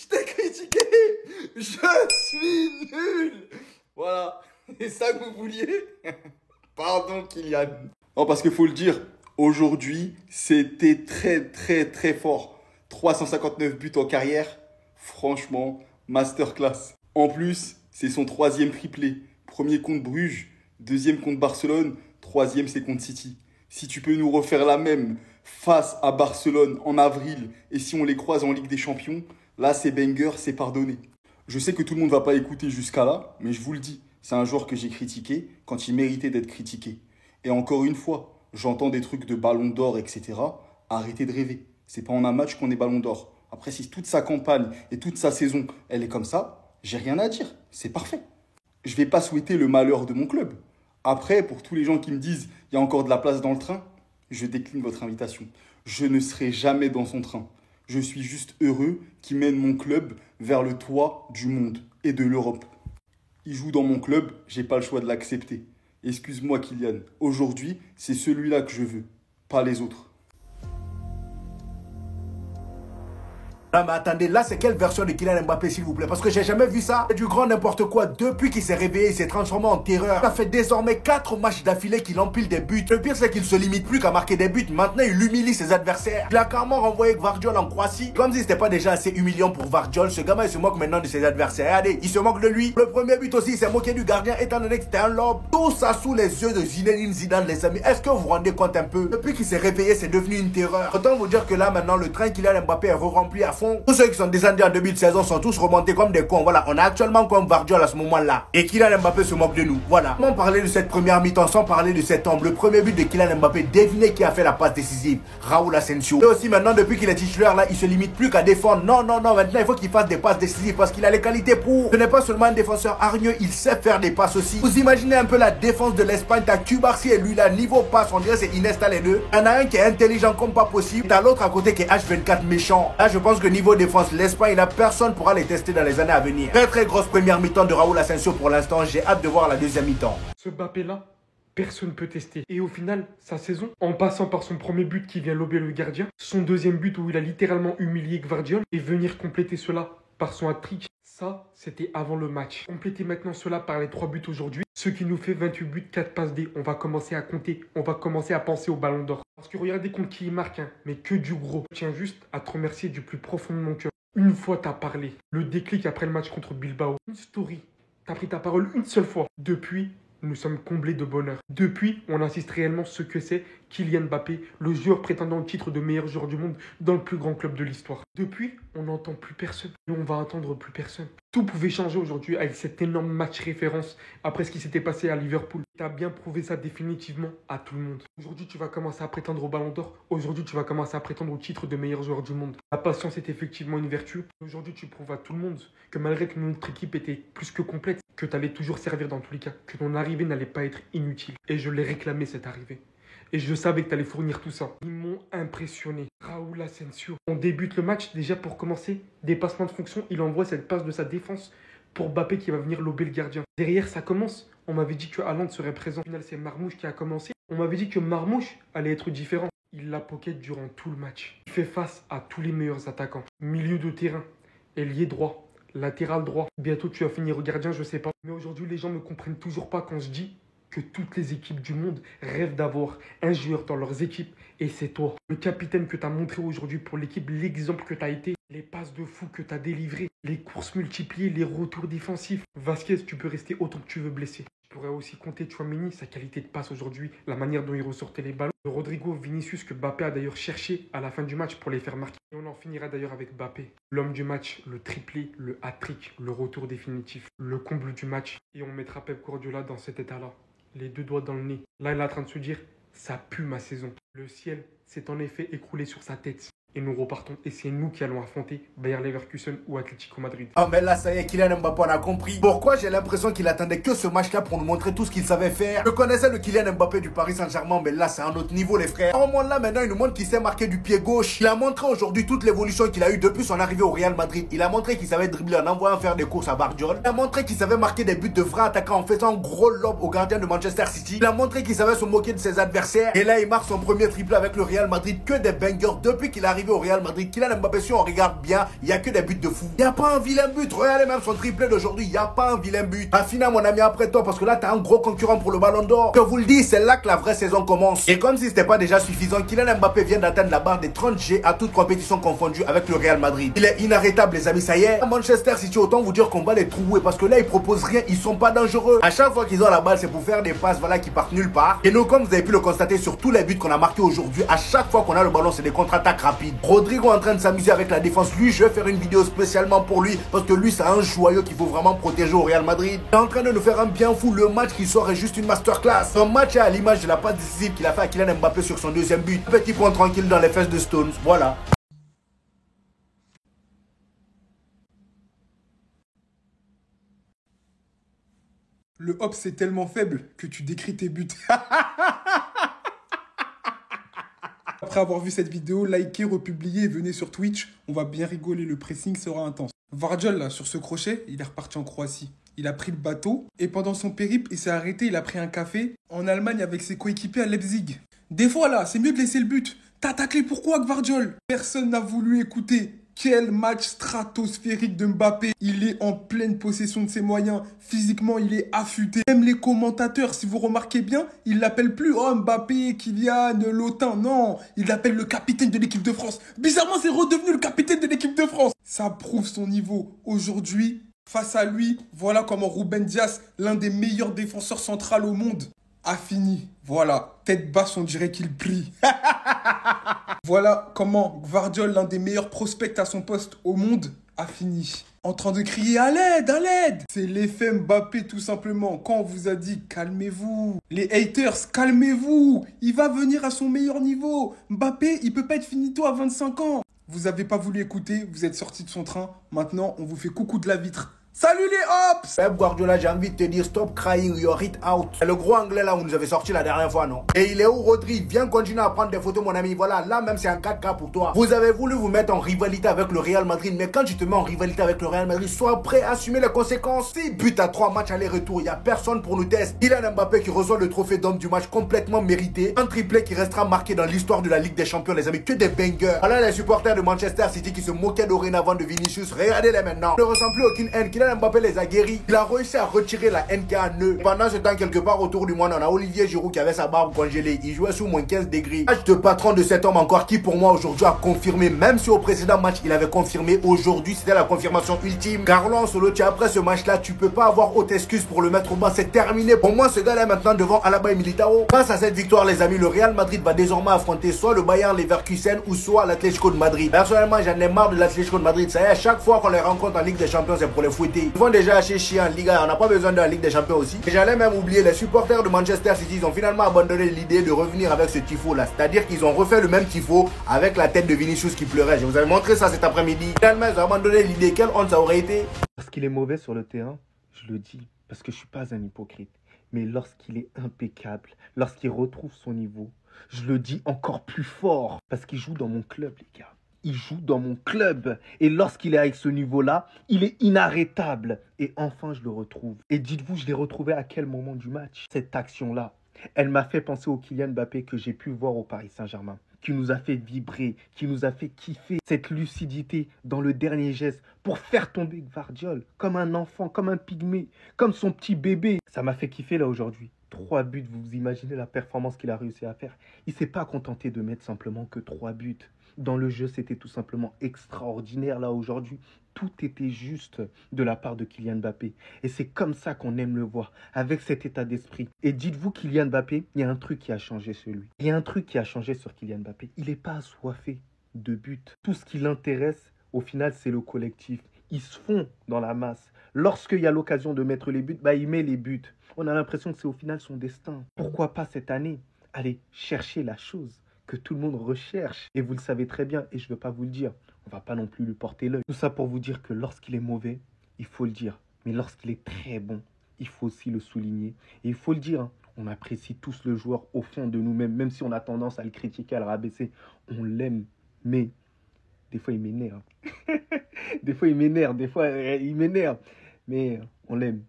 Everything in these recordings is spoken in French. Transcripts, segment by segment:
Je t'ai critiqué. Je suis nul. Voilà. C'est ça que vous vouliez? Pardon, Kylian. Non, parce qu'il faut le dire, aujourd'hui, c'était très fort. 359 buts en carrière. Franchement, masterclass. En plus, c'est son troisième triplé. Premier contre Bruges, deuxième contre Barcelone, troisième c'est contre City. Si tu peux nous refaire la même face à Barcelone en avril et si on les croise en Ligue des Champions, là c'est banger, c'est pardonné. Je sais que tout le monde ne va pas écouter jusqu'à là, mais je vous le dis, c'est un joueur que j'ai critiqué quand il méritait d'être critiqué. Et encore une fois, j'entends des trucs de ballon d'or, etc. Arrêtez de rêver. C'est pas en un match qu'on est ballon d'or. Après, si toute sa campagne et toute sa saison, elle est comme ça, j'ai rien à dire. C'est parfait. Je vais pas souhaiter le malheur de mon club. Après, pour tous les gens qui me disent il y a encore de la place dans le train, je décline votre invitation. Je ne serai jamais dans son train. Je suis juste heureux qu'il mène mon club vers le toit du monde et de l'Europe. Il joue dans mon club, j'ai pas le choix de l'accepter. Excuse-moi Kylian, aujourd'hui, c'est celui-là que je veux, pas les autres. Non mais attendez, là c'est quelle version de Kylian Mbappé s'il vous plaît? Parce que j'ai jamais vu ça. C'est du grand n'importe quoi. Depuis qu'il s'est réveillé, il s'est transformé en terreur. Ça fait désormais 4 matchs d'affilée qu'il empile des buts. Le pire c'est qu'il se limite plus qu'à marquer des buts. Maintenant il humilie ses adversaires. Il a carrément renvoyé Gvardiol en Croatie. Comme si c'était pas déjà assez humiliant pour Gvardiol. Ce gamin il se moque maintenant de ses adversaires. Regardez, il se moque de lui. Le premier but aussi, il s'est moqué du gardien étant donné que c'était un lob. Tout ça sous les yeux de Zinedine Zidane les amis. Est-ce que vous vous rendez compte un peu? Depuis qu'il s'est réveillé, c'est devenu une terreur. Autant vous dire que là maintenant le train Kylian Mbappé est re-rempli à fond. Tous ceux qui sont descendus en début de saison sont tous remontés comme des cons. Voilà, on a actuellement comme Gvardiol à ce moment-là. Et Kylian Mbappé se moque de nous. Voilà. Comment parler de cette première mi-temps sans parler de cet homme? Le premier but de Kylian Mbappé, devinez qui a fait la passe décisive? Raúl Asensio. Et aussi maintenant, depuis qu'il est titulaire là, il se limite plus qu'à défendre. Non, maintenant il faut qu'il fasse des passes décisives parce qu'il a les qualités pour. Ce n'est pas seulement un défenseur hargneux, il sait faire des passes aussi. Vous imaginez un peu la défense de l'Espagne? T'as Cubarsí et lui là, niveau passe, on dirait c'est Iniesta les deux. Il y en a un qui est intelligent comme pas possible. T'as l'autre à côté qui est H24 méchant. Là, je pense que niveau défense, l'Espagne, là, personne pourra les tester dans les années à venir. Très grosse première mi-temps de Raúl Asensio pour l'instant. J'ai hâte de voir la deuxième mi-temps. Ce Mbappé-là, personne ne peut tester. Et au final, sa saison, en passant par son premier but qui vient lober le gardien, son deuxième but où il a littéralement humilié Gvardiol, et venir compléter cela par son hat-trick, ça, c'était avant le match. Compléter maintenant cela par les 3 buts aujourd'hui, ce qui nous fait 28 buts, 4 passes D. On va commencer à compter, on va commencer à penser au ballon d'or. Parce que regardez contre qui il marque, hein, mais que du gros. Je tiens juste à te remercier du plus profond de mon cœur. Une fois t'as parlé, le déclic après le match contre Bilbao, une story, t'as pris ta parole une seule fois. Depuis, nous sommes comblés de bonheur. Depuis, on assiste réellement ce que c'est Kylian Mbappé, le joueur prétendant au titre de meilleur joueur du monde dans le plus grand club de l'histoire. Depuis, on n'entend plus personne et on va entendre plus personne. Tout pouvait changer aujourd'hui avec cet énorme match référence après ce qui s'était passé à Liverpool. Tu as bien prouvé ça définitivement à tout le monde. Aujourd'hui, tu vas commencer à prétendre au Ballon d'Or. Aujourd'hui, tu vas commencer à prétendre au titre de meilleur joueur du monde. La patience est effectivement une vertu. Aujourd'hui, tu prouves à tout le monde que malgré que notre équipe était plus que complète, que tu allais toujours servir dans tous les cas, que ton arrivée n'allait pas être inutile. Et je l'ai réclamé cette arrivée. Et je savais que tu allais fournir tout ça. Ils m'ont impressionné. Raúl Asensio. On débute le match déjà pour commencer. Dépassement de fonction. Il envoie cette passe de sa défense pour Mbappé qui va venir lober le gardien. Derrière, ça commence. On m'avait dit que Haaland serait présent. Au final, c'est Marmouche qui a commencé. On m'avait dit que Marmouche allait être différent. Il la pocket durant tout le match. Il fait face à tous les meilleurs attaquants. Milieu de terrain. Ailier droit. Latéral droit. Bientôt, tu vas finir au gardien, je sais pas. Mais aujourd'hui, les gens ne comprennent toujours pas quand je dis que toutes les équipes du monde rêvent d'avoir un joueur dans leurs équipes et c'est toi. Le capitaine que tu as montré aujourd'hui pour l'équipe, l'exemple que tu as été, les passes de fou que tu as délivrées, les courses multipliées, les retours défensifs. Vasquez, tu peux rester autant que tu veux blessé. Je pourrais aussi compter Tchouaméni, sa qualité de passe aujourd'hui, la manière dont il ressortait les ballons. De Rodrigo, Vinicius, que Mbappé a d'ailleurs cherché à la fin du match pour les faire marquer. Et on en finira d'ailleurs avec Mbappé. L'homme du match, le triplé, le hat-trick, le retour définitif, le comble du match. Et on mettra Pep Guardiola dans cet état-là. Les 2 doigts dans le nez. Là, il est en train de se dire, ça pue ma saison. Le ciel s'est en effet écroulé sur sa tête. Et nous repartons. Et c'est nous qui allons affronter Bayer Leverkusen ou Atlético Madrid. Ah mais là ça y est, Kylian Mbappé on a compris. Pourquoi j'ai l'impression qu'il attendait que ce match-là pour nous montrer tout ce qu'il savait faire. Je connaissais le Kylian Mbappé du Paris Saint-Germain, mais là c'est un autre niveau les frères. En moment là maintenant il nous montre qu'il sait marquer du pied gauche. Il a montré aujourd'hui toute l'évolution qu'il a eu depuis son arrivée au Real Madrid. Il a montré qu'il savait dribbler en envoyant faire des courses à Gvardiol. Il a montré qu'il savait marquer des buts de vrai attaquant en faisant un gros lob au gardien de Manchester City. Il a montré qu'il savait se moquer de ses adversaires. Et là il marque son premier triplé avec le Real Madrid, que des bangers depuis qu'il arrive arrivé au Real Madrid, Kylian Mbappé, si on regarde bien, il n'y a que des buts de fou. Il n'y a pas un vilain but. Regardez même son triplé d'aujourd'hui, il n'y a pas un vilain but. Affina, mon ami, après toi, parce que là, tu as un gros concurrent pour le ballon d'or. Je vous le dis, c'est là que la vraie saison commence. Et comme si c'était pas déjà suffisant, Kylian Mbappé vient d'atteindre la barre des 30 G à toute compétition confondue avec le Real Madrid. Il est inarrêtable, les amis, ça y est. À Manchester City, autant vous dire qu'on va les trouver parce que là, ils proposent rien, ils sont pas dangereux. À chaque fois qu'ils ont la balle, c'est pour faire des passes, voilà, qui partent nulle part. Et nous, comme vous avez pu le constater sur tous les buts qu'on a marqués aujourd'hui, à chaque fois qu'on a le ballon, c'est des contre-attaques rapides. Rodrigo est en train de s'amuser avec la défense. Lui, je vais faire une vidéo spécialement pour lui parce que lui, c'est un joyau qu'il faut vraiment protéger au Real Madrid. Il est en train de nous faire un bien fou. Le match qui sort est juste une masterclass. Son match est à l'image de la passe décisive qu'il a fait à Kylian Mbappé sur son deuxième but. Petit point tranquille dans les fesses de Stones. Voilà. Le hop, c'est tellement faible que tu décris tes buts. Après avoir vu cette vidéo, likez, republiez et venez sur Twitch. On va bien rigoler, le pressing sera intense. Vardiol, là, sur ce crochet, il est reparti en Croatie. Il a pris le bateau et pendant son périple, il s'est arrêté, il a pris un café en Allemagne avec ses coéquipiers à Leipzig. Des fois, là, c'est mieux de laisser le but. T'as taclé pourquoi, Gvardiol? Personne n'a voulu écouter. Quel match stratosphérique de Mbappé. Il est en pleine possession de ses moyens. Physiquement, il est affûté. Même les commentateurs, si vous remarquez bien, ils l'appellent plus oh, Mbappé, Kylian, Lotin. Non, ils l'appellent le capitaine de l'équipe de France. Bizarrement, c'est redevenu le capitaine de l'équipe de France. Ça prouve son niveau. Aujourd'hui, face à lui, voilà comment Ruben Dias, l'un des meilleurs défenseurs centrales au monde, a fini. Voilà, tête basse, on dirait qu'il prie. Voilà comment Gvardiol, l'un des meilleurs prospects à son poste au monde, a fini. En train de crier à l'aide, à l'aide. C'est l'effet Mbappé tout simplement. Quand on vous a dit calmez-vous, les haters, calmez-vous. Il va venir à son meilleur niveau. Mbappé, il peut pas être finito à 25 ans. Vous avez pas voulu écouter, vous êtes sorti de son train. Maintenant, on vous fait coucou de la vitre. Salut les hops! Pep Guardiola, j'ai envie de te dire stop crying, you're it out. C'est le gros anglais là où nous avait sorti la dernière fois, non? Et il est où, Rodri? Viens continuer à prendre des photos, mon ami. Voilà, là même c'est un 4K pour toi. Vous avez voulu vous mettre en rivalité avec le Real Madrid, mais quand tu te mets en rivalité avec le Real Madrid, sois prêt à assumer les conséquences. 6 buts à 3 matchs aller-retour, il n'y a personne pour nous tester. Kylian Mbappé qui reçoit le trophée d'homme du match complètement mérité. Un triplé qui restera marqué dans l'histoire de la Ligue des Champions, les amis. Que des bangers. Voilà les supporters de Manchester City qui se moquaient dorénavant de Vinicius. Regardez-les maintenant. Il ne ressent plus aucune haine. Kylian Mbappé les a guéris. Il a réussi à retirer la haine qu'il y a en eux. Pendant ce temps, quelque part autour du monde, on a Olivier Giroud qui avait sa barbe congelée. Il jouait sous moins 15 degrés. Match de patron de cet homme encore qui, pour moi, aujourd'hui a confirmé. Même si au précédent match, il avait confirmé. Aujourd'hui, c'était la confirmation ultime. Carlo Ancelotti, après ce match-là, tu peux pas avoir haute excuse pour le mettre au banc. C'est terminé. Pour moi, ce gars-là est maintenant devant Alaba et Militao. Face à cette victoire, les amis, le Real Madrid va désormais affronter soit le Bayern Leverkusen ou soit l'Atlético de Madrid. Personnellement, j'en ai marre de l'Atlético de Madrid. Ça y est, à chaque fois qu'on les rencontre en Ligue des Champions, c'est pour les fouetter. Ils vont déjà acheter chier en Liga. On n'a pas besoin de la Ligue des Champions aussi. Et j'allais même oublier, les supporters de Manchester City, ils ont finalement abandonné l'idée de revenir avec ce tifo là. C'est-à-dire qu'ils ont refait le même tifo avec la tête de Vinicius qui pleurait. Je vous avais montré ça cet après-midi. Finalement, ils ont abandonné l'idée. Quelle honte ça aurait été. Parce qu'il est mauvais sur le terrain, je le dis, parce que je suis pas un hypocrite. Mais lorsqu'il est impeccable, lorsqu'il retrouve son niveau, je le dis encore plus fort. Parce qu'il joue dans mon club, les gars. Il joue dans mon club. Et lorsqu'il est avec ce niveau-là, il est inarrêtable. Et enfin, je le retrouve. Et dites-vous, je l'ai retrouvé à quel moment du match? Cette action-là, elle m'a fait penser au Kylian Mbappé que j'ai pu voir au Paris Saint-Germain. Qui nous a fait vibrer, qui nous a fait kiffer. Cette lucidité dans le dernier geste pour faire tomber Gvardiol comme un enfant, comme un pygmée, comme son petit bébé. Ça m'a fait kiffer là aujourd'hui. 3 buts, vous imaginez la performance qu'il a réussi à faire. Il ne s'est pas contenté de mettre simplement que 3 buts. Dans le jeu, c'était tout simplement extraordinaire là aujourd'hui. Tout était juste de la part de Kylian Mbappé. Et c'est comme ça qu'on aime le voir, avec cet état d'esprit. Et dites-vous, Kylian Mbappé, il y a un truc qui a changé sur lui. Il y a un truc qui a changé sur Kylian Mbappé. Il n'est pas assoiffé de buts. Tout ce qui l'intéresse, au final, c'est le collectif. Ils se font dans la masse. Lorsqu'il y a l'occasion de mettre les buts, il met les buts. On a l'impression que c'est au final son destin. Pourquoi pas cette année aller chercher la chose que tout le monde recherche. Et vous le savez très bien, et je ne veux pas vous le dire. On ne va pas non plus lui porter l'œil. Tout ça pour vous dire que lorsqu'il est mauvais, il faut le dire. Mais lorsqu'il est très bon, il faut aussi le souligner. Et il faut le dire, hein, on apprécie tous le joueur au fond de nous-mêmes, même si on a tendance à le critiquer, à le rabaisser. On l'aime, mais des fois il m'énerve. Des fois il m'énerve, mais on l'aime.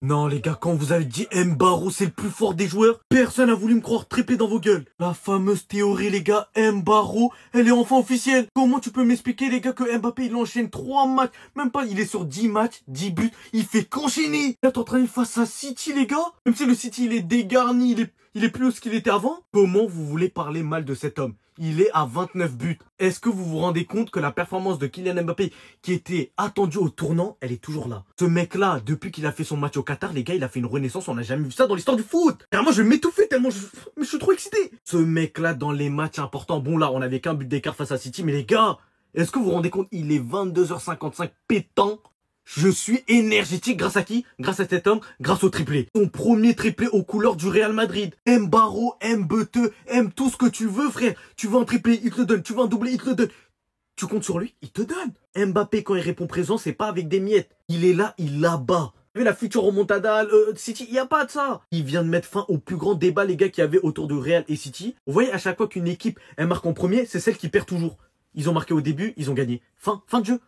Non les gars, quand vous avez dit Mbaro c'est le plus fort des joueurs, personne n'a voulu me croire, triplé dans vos gueules. La fameuse théorie les gars, Mbaro, elle est enfin officielle. Comment tu peux m'expliquer les gars que Mbappé il enchaîne 3 matchs, même pas, il est sur 10 matchs, 10 buts, il fait qu'enchaîner. Là t'es en train de face à City les gars, même si le City il est dégarni, il est plus haut ce qu'il était avant. Comment vous voulez parler mal de cet homme? Il est à 29 buts. Est-ce que vous vous rendez compte que la performance de Kylian Mbappé, qui était attendue au tournant, elle est toujours là? Ce mec-là, depuis qu'il a fait son match au Qatar, les gars, il a fait une renaissance. On n'a jamais vu ça dans l'histoire du foot. Moi, je vais m'étouffer tellement mais je suis trop excité. Ce mec-là, dans les matchs importants, bon là, on n'avait qu'un but d'écart face à City, mais les gars, est-ce que vous vous rendez compte? Il est 22h55 pétant. Je suis énergétique grâce à qui? Grâce à cet homme, grâce au triplé. Son premier triplé aux couleurs du Real Madrid. Mbaro, Mbete, aime tout ce que tu veux frère. Tu veux un triplé, il te le donne. Tu veux un doublé, il te le donne. Tu comptes sur lui, il te donne. Mbappé quand il répond présent, c'est pas avec des miettes. Il est là, il là-bas. Vous avez la future remontada, City, il n'y a pas de ça. Il vient de mettre fin au plus grand débat les gars qu'il y avait autour de Real et City. Vous voyez à chaque fois qu'une équipe elle marque en premier, c'est celle qui perd toujours. Ils ont marqué au début, ils ont gagné. Fin de jeu.